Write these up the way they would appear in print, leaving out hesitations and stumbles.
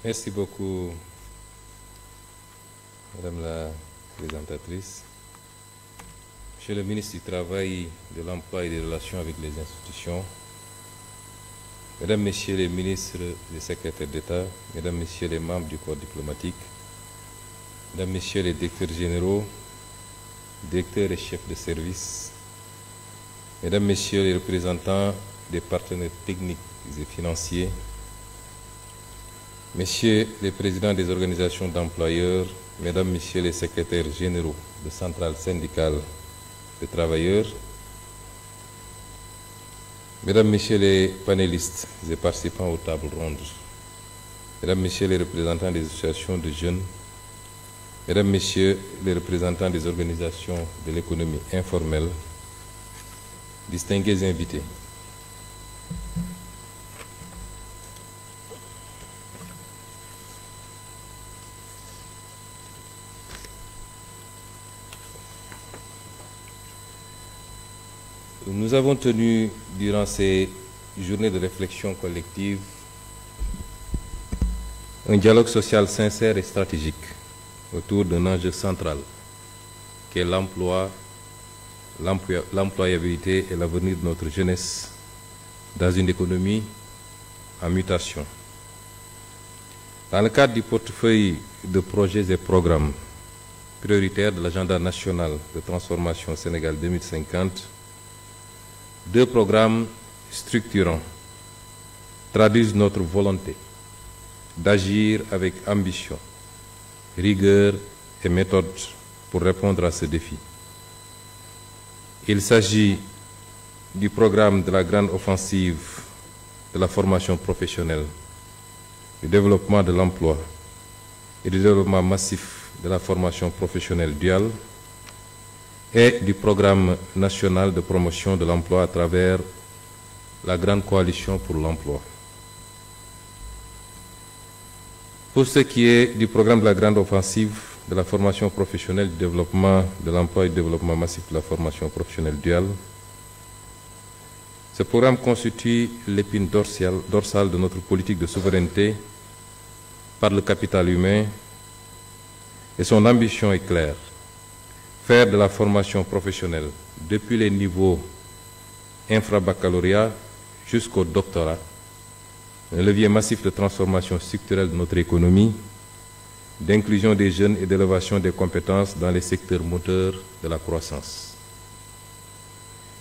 Merci beaucoup, Madame la présentatrice. Monsieur le ministre du Travail, de l'Emploi et des Relations avec les institutions, Mesdames, Messieurs les ministres et secrétaires d'État, Mesdames, Messieurs les membres du corps diplomatique, Mesdames, Messieurs les directeurs généraux, directeurs et chefs de service, Mesdames, Messieurs les représentants des partenaires techniques et financiers, Messieurs les présidents des organisations d'employeurs, Mesdames, Messieurs les secrétaires généraux de centrales syndicales de travailleurs, Mesdames, Messieurs les panélistes et participants aux tables rondes, Mesdames, Messieurs les représentants des associations de jeunes, Mesdames, Messieurs les représentants des organisations de l'économie informelle, distingués invités. Nous avons tenu, durant ces journées de réflexion collective, un dialogue social sincère et stratégique autour d'un enjeu central, qui est l'emploi, l'employabilité et l'avenir de notre jeunesse dans une économie en mutation. Dans le cadre du portefeuille de projets et programmes prioritaires de l'agenda national de transformation Sénégal 2050, deux programmes structurants traduisent notre volonté d'agir avec ambition, rigueur et méthode pour répondre à ce défi. Il s'agit du programme de la grande offensive de la formation professionnelle, du développement de l'emploi et du développement massif de la formation professionnelle duale, et du programme national de promotion de l'emploi à travers la Grande Coalition pour l'emploi. Pour ce qui est du programme de la grande offensive de la formation professionnelle, du développement de l'emploi et du développement massif de la formation professionnelle duale, ce programme constitue l'épine dorsale de notre politique de souveraineté par le capital humain et son ambition est claire. Faire de la formation professionnelle, depuis les niveaux infra-baccalauréat jusqu'au doctorat, un levier massif de transformation structurelle de notre économie, d'inclusion des jeunes et d'élévation des compétences dans les secteurs moteurs de la croissance.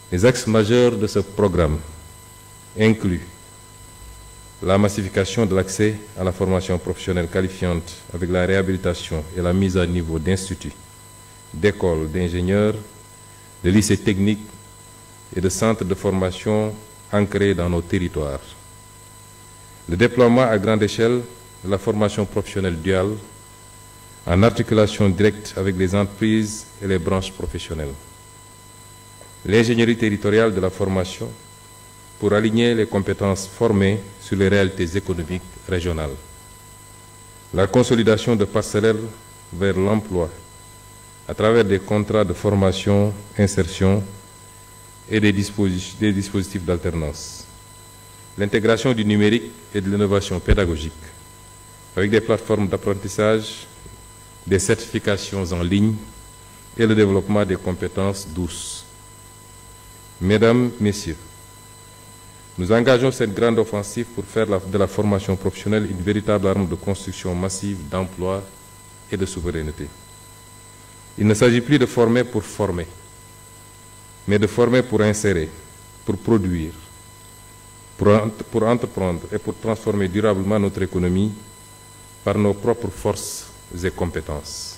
Les axes majeurs de ce programme incluent la massification de l'accès à la formation professionnelle qualifiante avec la réhabilitation et la mise à niveau d'instituts, d'écoles d'ingénieurs, de lycées techniques et de centres de formation ancrés dans nos territoires. Le déploiement à grande échelle de la formation professionnelle duale en articulation directe avec les entreprises et les branches professionnelles. L'ingénierie territoriale de la formation pour aligner les compétences formées sur les réalités économiques régionales. La consolidation de parcellaires vers l'emploi à travers des contrats de formation, insertion et des dispositifs d'alternance. L'intégration du numérique et de l'innovation pédagogique avec des plateformes d'apprentissage, des certifications en ligne et le développement des compétences douces. Mesdames, Messieurs, nous engageons cette grande offensive pour faire de la formation professionnelle une véritable arme de construction massive d'emploi et de souveraineté. Il ne s'agit plus de former pour former, mais de former pour insérer, pour produire, pour entreprendre et pour transformer durablement notre économie par nos propres forces et compétences.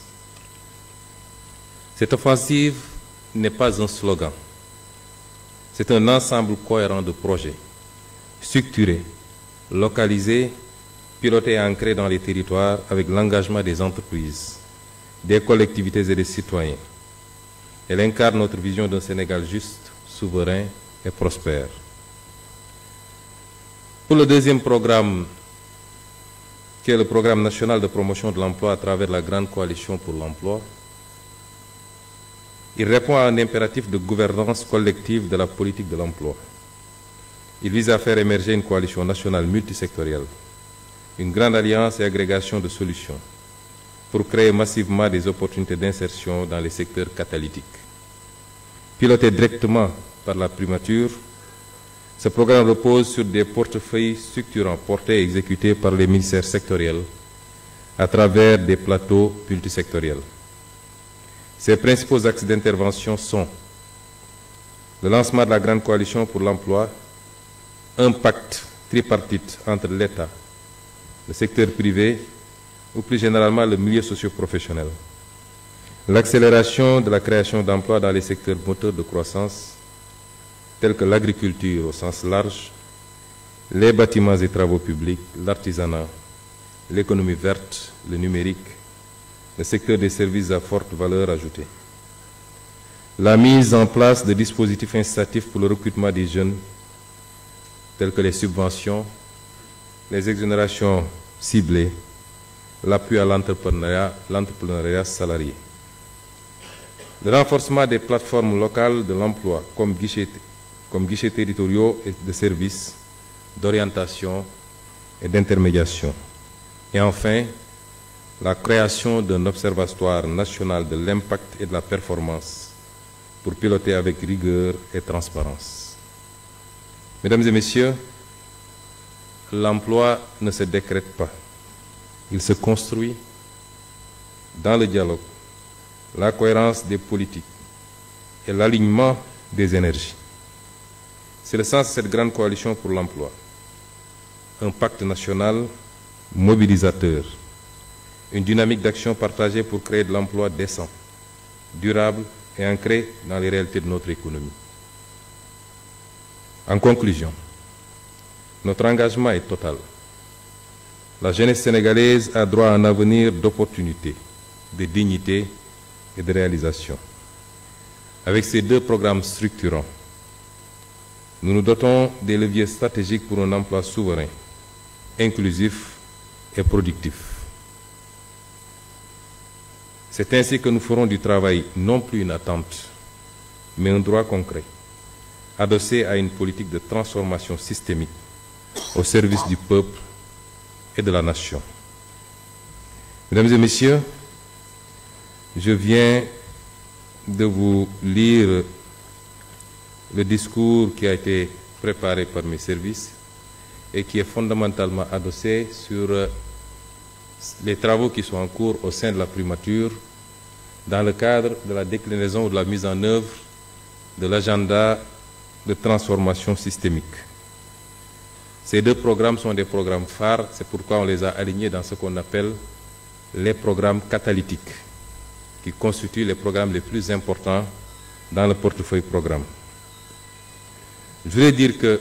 Cette offensive n'est pas un slogan, c'est un ensemble cohérent de projets, structurés, localisés, pilotés et ancrés dans les territoires avec l'engagement des entreprises, des collectivités et des citoyens. Elle incarne notre vision d'un Sénégal juste, souverain et prospère. Pour le deuxième programme, qui est le programme national de promotion de l'emploi à travers la Grande Coalition pour l'emploi, il répond à un impératif de gouvernance collective de la politique de l'emploi. Il vise à faire émerger une coalition nationale multisectorielle une grande alliance et agrégation de solutions pour créer massivement des opportunités d'insertion dans les secteurs catalytiques. Piloté directement par la primature, ce programme repose sur des portefeuilles structurants portés et exécutés par les ministères sectoriels à travers des plateaux multisectoriels. Ses principaux axes d'intervention sont le lancement de la Grande Coalition pour l'emploi, un pacte tripartite entre l'État, le secteur privé ou plus généralement le milieu socio-professionnel, l'accélération de la création d'emplois dans les secteurs moteurs de croissance tels que l'agriculture au sens large, les bâtiments et travaux publics, l'artisanat, l'économie verte, le numérique, le secteur des services à forte valeur ajoutée. La mise en place de dispositifs incitatifs pour le recrutement des jeunes, tels que les subventions, les exonérations ciblées, l'appui à l'entrepreneuriat salarié. Le renforcement des plateformes locales de l'emploi comme guichets territoriaux et de services, d'orientation et d'intermédiation. Et enfin, la création d'un observatoire national de l'impact et de la performance pour piloter avec rigueur et transparence. Mesdames et messieurs, l'emploi ne se décrète pas. Il se construit dans le dialogue, la cohérence des politiques et l'alignement des énergies. C'est le sens de cette grande coalition pour l'emploi. Un pacte national mobilisateur, une dynamique d'action partagée pour créer de l'emploi décent, durable et ancré dans les réalités de notre économie. En conclusion, notre engagement est total. La jeunesse sénégalaise a droit à un avenir d'opportunités, de dignité et de réalisation. Avec ces deux programmes structurants, nous nous dotons des leviers stratégiques pour un emploi souverain, inclusif et productif. C'est ainsi que nous ferons du travail non plus une attente, mais un droit concret, adossé à une politique de transformation systémique au service du peuple et de la nation. Mesdames et messieurs, je viens de vous lire le discours qui a été préparé par mes services et qui est fondamentalement adossé sur les travaux qui sont en cours au sein de la primature dans le cadre de la déclinaison ou de la mise en œuvre de l'agenda de transformation systémique. Ces deux programmes sont des programmes phares, c'est pourquoi on les a alignés dans ce qu'on appelle les programmes catalytiques, qui constituent les programmes les plus importants dans le portefeuille programme. Je voulais dire que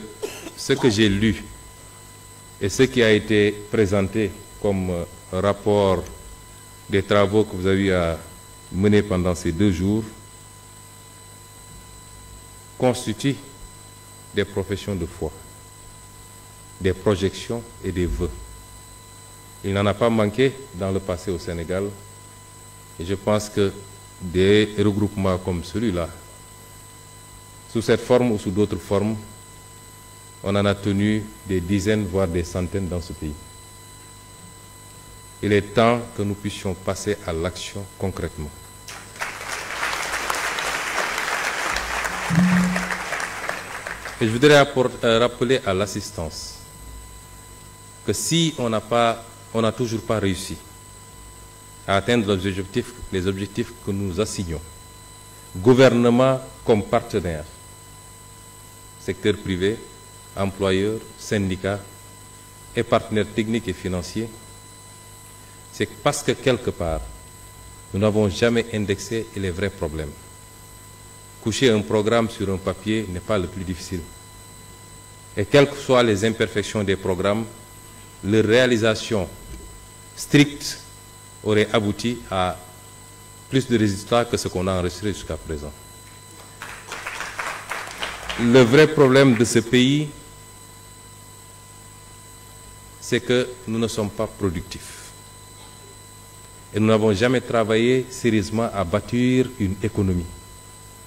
ce que j'ai lu et ce qui a été présenté comme rapport des travaux que vous avez eu à mener pendant ces 2 jours constituent des professions de foi, des projections et des vœux. Il n'en a pas manqué dans le passé au Sénégal et je pense que des regroupements comme celui-là, sous cette forme ou sous d'autres formes, on en a tenu des dizaines, voire des centaines dans ce pays. Il est temps que nous puissions passer à l'action concrètement. Et je voudrais rappeler à l'assistance que si on n'a toujours pas réussi à atteindre les objectifs que nous assignons, gouvernement comme partenaire, secteur privé, employeurs, syndicats et partenaires techniques et financiers, c'est parce que quelque part, nous n'avons jamais indexé les vrais problèmes. Coucher un programme sur un papier n'est pas le plus difficile. Et quelles que soient les imperfections des programmes, leur réalisation stricte aurait abouti à plus de résultats que ce qu'on a enregistré jusqu'à présent. Le vrai problème de ce pays, c'est que nous ne sommes pas productifs. Et nous n'avons jamais travaillé sérieusement à bâtir une économie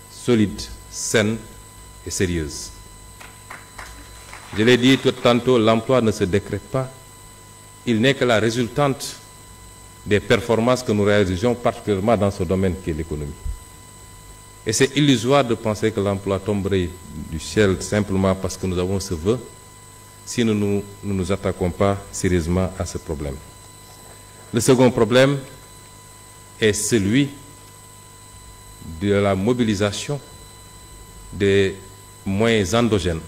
solide, saine et sérieuse. Je l'ai dit tout tantôt, l'emploi ne se décrète pas, il n'est que la résultante des performances que nous réalisons, particulièrement dans ce domaine qui est l'économie. Et c'est illusoire de penser que l'emploi tomberait du ciel simplement parce que nous avons ce vœu, si nous ne nous attaquons pas sérieusement à ce problème. Le second problème est celui de la mobilisation des moyens endogènes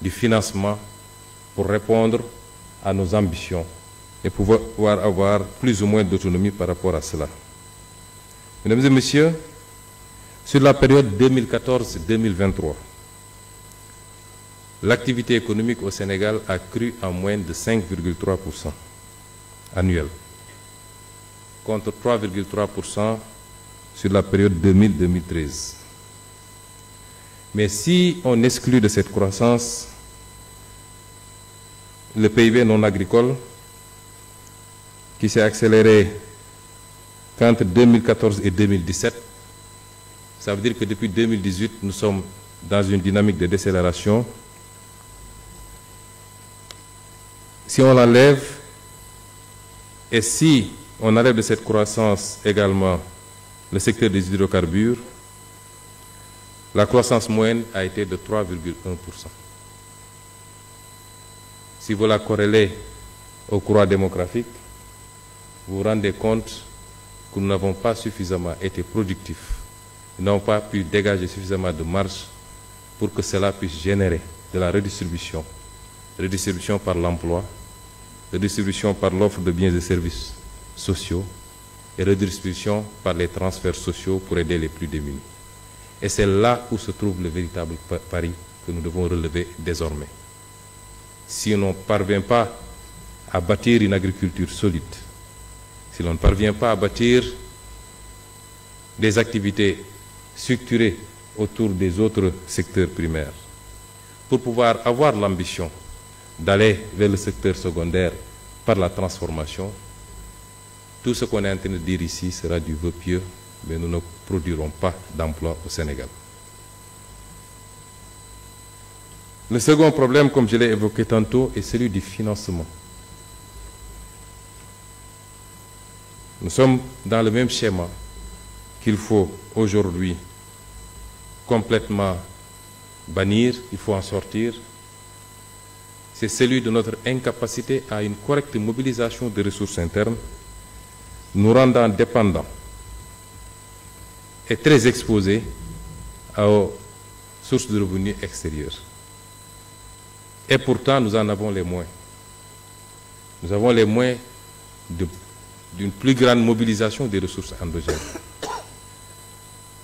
du financement pour répondre à nos ambitions et pouvoir avoir plus ou moins d'autonomie par rapport à cela. Mesdames et messieurs, sur la période 2014-2023, l'activité économique au Sénégal a cru en moyenne de 5,3% annuel, contre 3,3% sur la période 2000-2013. Mais si on exclut de cette croissance le PIB non agricole, qui s'est accéléré qu'entre 2014 et 2017, ça veut dire que depuis 2018, nous sommes dans une dynamique de décélération. Si on l'enlève, et si on enlève de cette croissance également le secteur des hydrocarbures, la croissance moyenne a été de 3,1%. Si vous la corrélez au courant démographique, vous vous rendez compte que nous n'avons pas suffisamment été productifs, nous n'avons pas pu dégager suffisamment de marge pour que cela puisse générer de la redistribution. Redistribution par l'emploi, redistribution par l'offre de biens et services sociaux et redistribution par les transferts sociaux pour aider les plus démunis. Et c'est là où se trouve le véritable pari que nous devons relever désormais. Si on ne parvient pas à bâtir une agriculture solide, si l'on ne parvient pas à bâtir des activités structurées autour des autres secteurs primaires, pour pouvoir avoir l'ambition d'aller vers le secteur secondaire par la transformation, tout ce qu'on est en train de dire ici sera du vœu pieux, mais nous ne produirons pas d'emploi au Sénégal. Le second problème, comme je l'ai évoqué tantôt, est celui du financement. Nous sommes dans le même schéma qu'il faut aujourd'hui complètement bannir, il faut en sortir. C'est celui de notre incapacité à une correcte mobilisation des ressources internes, nous rendant dépendants et très exposés aux sources de revenus extérieures. Et pourtant, nous en avons les moyens. Nous avons les moyens d'une plus grande mobilisation des ressources endogènes.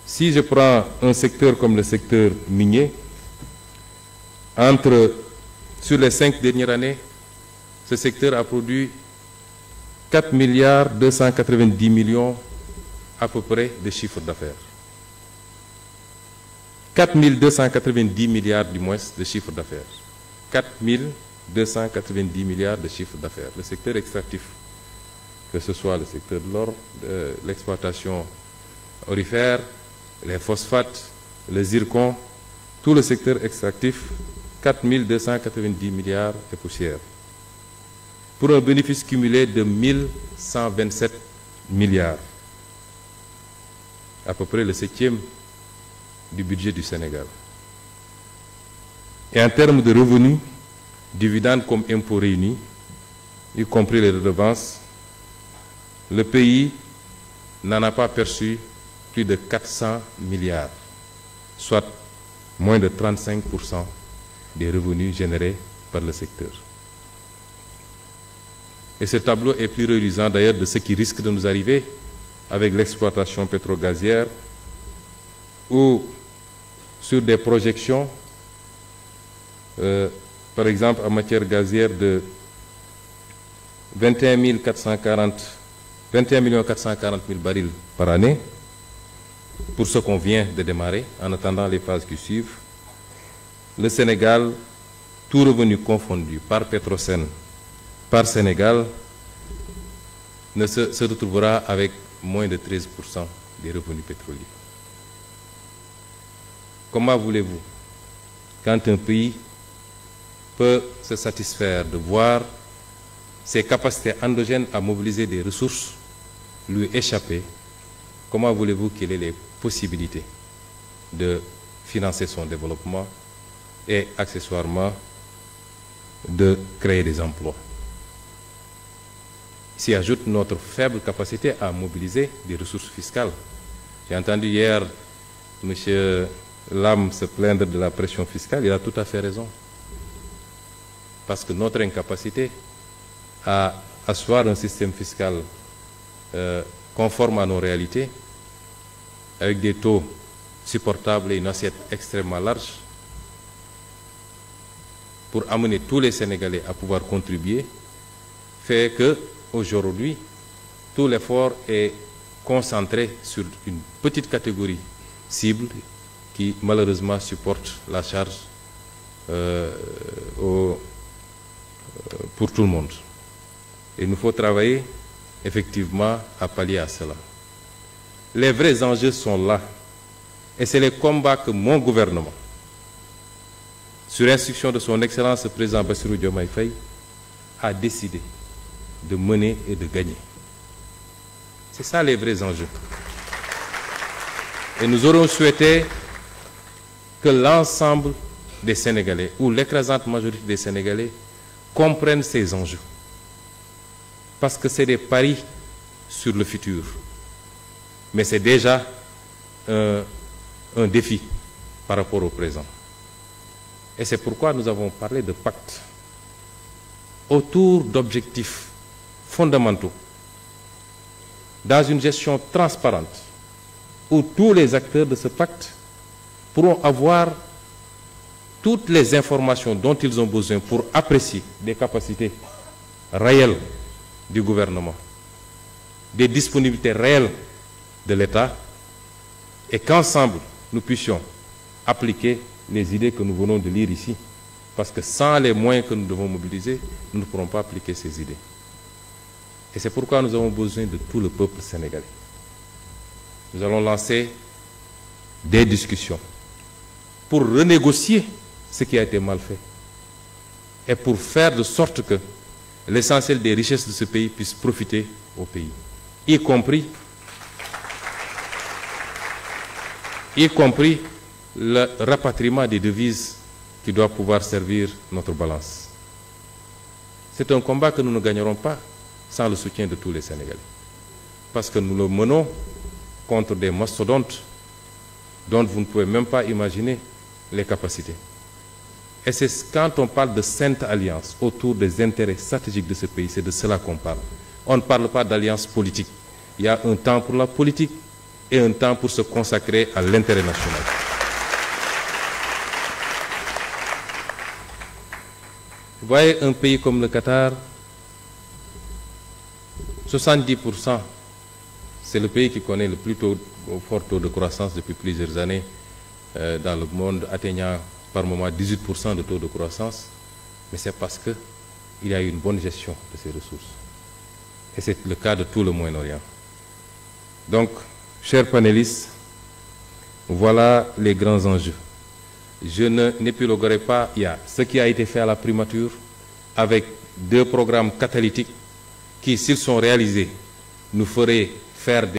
Si je prends un secteur comme le secteur minier, sur les 5 dernières années, ce secteur a produit 4 milliards 290 millions à peu près de chiffre d'affaires. 4 290 milliards du moins de chiffre d'affaires. 4 290 milliards de chiffre d'affaires. Le secteur extractif, que ce soit le secteur de l'or, l'exploitation aurifère, les phosphates, le zircon, tout le secteur extractif, 4 290 milliards et poussière, pour un bénéfice cumulé de 1127 milliards, à peu près le 7e du budget du Sénégal. Et en termes de revenus, dividendes comme impôts réunis, y compris les redevances, le pays n'en a pas perçu plus de 400 milliards, soit moins de 35% des revenus générés par le secteur. Et ce tableau est plus reluisant d'ailleurs de ce qui risque de nous arriver avec l'exploitation pétro-gazière, où sur des projections, par exemple en matière gazière de 21 440 000 barils par année, pour ce qu'on vient de démarrer, en attendant les phases qui suivent, le Sénégal, tout revenu confondu par Petrosen, par Sénégal, se retrouvera avec moins de 13% des revenus pétroliers. Comment voulez-vous, quand un pays peut se satisfaire de voir ses capacités endogènes à mobiliser des ressources lui échappaient, comment voulez-vous qu'il ait les possibilités de financer son développement et accessoirement de créer des emplois? S'y ajoute notre faible capacité à mobiliser des ressources fiscales. J'ai entendu hier M. Lam se plaindre de la pression fiscale, il a tout à fait raison. Parce que notre incapacité à asseoir un système fiscal conforme à nos réalités, avec des taux supportables et une assiette extrêmement large, pour amener tous les Sénégalais à pouvoir contribuer, fait que aujourd'hui, tout l'effort est concentré sur une petite catégorie cible qui malheureusement supporte la charge pour tout le monde. Et il nous faut travailler effectivement à pallier à cela. Les vrais enjeux sont là. Et c'est les combats que mon gouvernement, sur instruction de son Excellence le Président Bassirou Diomaye Faye, a décidé de mener et de gagner. C'est ça les vrais enjeux. Et nous aurions souhaité que l'ensemble des Sénégalais, ou l'écrasante majorité des Sénégalais, comprennent ces enjeux. Parce que c'est des paris sur le futur. Mais c'est déjà un défi par rapport au présent. Et c'est pourquoi nous avons parlé de pacte autour d'objectifs fondamentaux dans une gestion transparente où tous les acteurs de ce pacte pourront avoir toutes les informations dont ils ont besoin pour apprécier des capacités réelles du gouvernement, des disponibilités réelles de l'État, et qu'ensemble nous puissions appliquer les idées que nous venons de lire ici. Parce que sans les moyens que nous devons mobiliser, nous ne pourrons pas appliquer ces idées. Et c'est pourquoi nous avons besoin de tout le peuple sénégalais. Nous allons lancer des discussions pour renégocier ce qui a été mal fait et pour faire de sorte que l'essentiel des richesses de ce pays puisse profiter au pays, y compris le rapatriement des devises qui doit pouvoir servir notre balance. C'est un combat que nous ne gagnerons pas sans le soutien de tous les Sénégalais. Parce que nous le menons contre des mastodontes dont vous ne pouvez même pas imaginer les capacités. Et c'est quand on parle de sainte alliance autour des intérêts stratégiques de ce pays, c'est de cela qu'on parle. On ne parle pas d'alliance politique. Il y a un temps pour la politique et un temps pour se consacrer à l'intérêt national. Vous voyez un pays comme le Qatar, 70%, c'est le pays qui connaît le plus fort taux de croissance depuis plusieurs années dans le monde, atteignant par moment 18% de taux de croissance, mais c'est parce qu'il y a eu une bonne gestion de ces ressources. Et c'est le cas de tout le Moyen-Orient. Donc, chers panélistes, voilà les grands enjeux. Je n'épiloguerai pas, il y a ce qui a été fait à la primature avec 2 programmes catalytiques qui, s'ils sont réalisés, nous feraient faire des